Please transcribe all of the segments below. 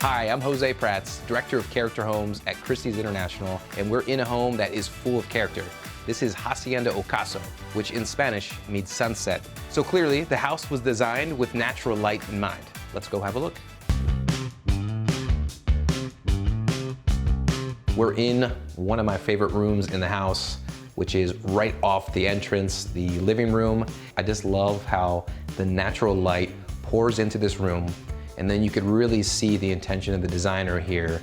Hi, I'm Jose Prats, Director of Character Homes at Christie's International, and we're in a home that is full of character. This is Hacienda Ocaso, which in Spanish means sunset. So clearly, the house was designed with natural light in mind. Let's go have a look. We're in one of my favorite rooms in the house, which is right off the entrance, the living room. I just love how the natural light pours into this room, and then you could really see the intention of the designer here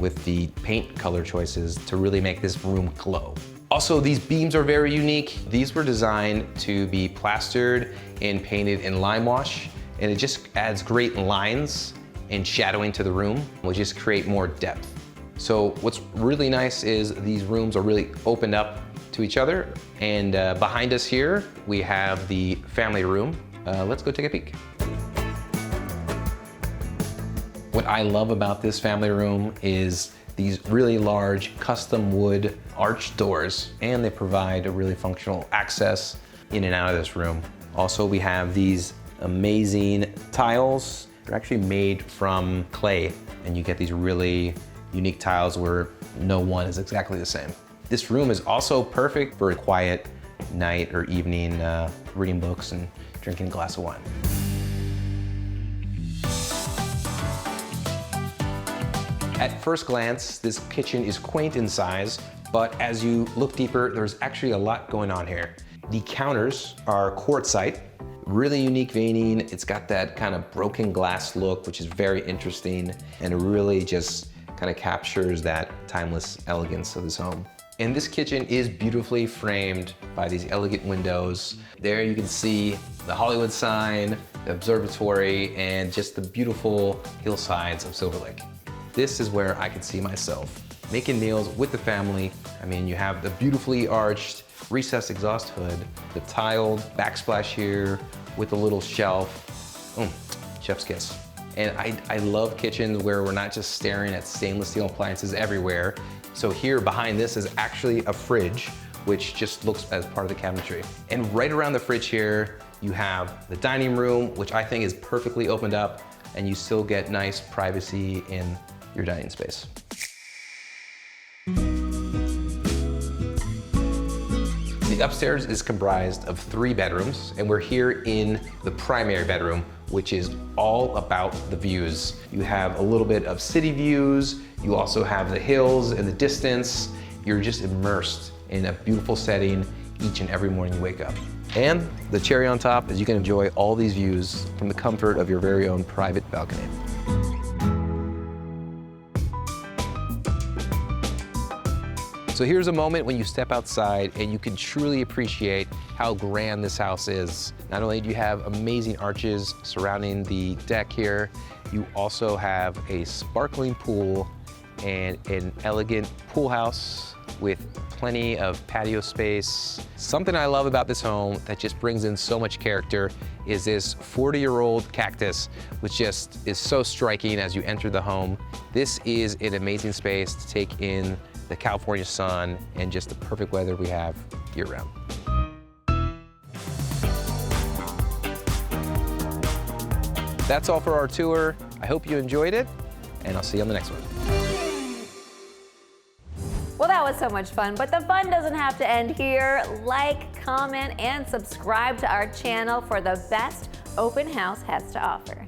with the paint color choices to really make this room glow. Also, these beams are very unique. These were designed to be plastered and painted in lime wash, and it just adds great lines and shadowing to the room, which just create more depth. So what's really nice is these rooms are really opened up to each other, and behind us here, we have the family room. Let's go take a peek. What I love about this family room is these really large custom wood arched doors, and they provide a really functional access in and out of this room. Also, we have these amazing tiles. They're actually made from clay, and you get these really unique tiles where no one is exactly the same. This room is also perfect for a quiet night or evening, reading books and drinking a glass of wine. At first glance, this kitchen is quaint in size, but as you look deeper, there's actually a lot going on here. The counters are quartzite, really unique veining. It's got that kind of broken glass look, which is very interesting, and it really just kind of captures that timeless elegance of this home. And this kitchen is beautifully framed by these elegant windows. There you can see the Hollywood sign, the observatory, and just the beautiful hillsides of Silver Lake. This is where I could see myself making meals with the family. I mean, you have the beautifully arched recessed exhaust hood, the tiled backsplash here with a little shelf. Chef's kiss. And I love kitchens where we're not just staring at stainless steel appliances everywhere. So here behind this is actually a fridge, which just looks as part of the cabinetry. And right around the fridge here, you have the dining room, which I think is perfectly opened up, and you still get nice privacy in your dining space. The upstairs is comprised of 3 bedrooms, and we're here in the primary bedroom, which is all about the views. You have a little bit of city views, you also have the hills in the distance. You're just immersed in a beautiful setting each and every morning you wake up. And the cherry on top is you can enjoy all these views from the comfort of your very own private balcony. So here's a moment when you step outside and you can truly appreciate how grand this house is. Not only do you have amazing arches surrounding the deck here, you also have a sparkling pool and an elegant pool house with plenty of patio space. Something I love about this home that just brings in so much character is this 40-year-old cactus, which just is so striking as you enter the home. This is an amazing space to take in the California sun and just the perfect weather we have year-round. That's all for our tour. I hope you enjoyed it, and I'll see you on the next one. Well, that was so much fun, but the fun doesn't have to end here. Like, comment, and subscribe to our channel for the best open house has to offer.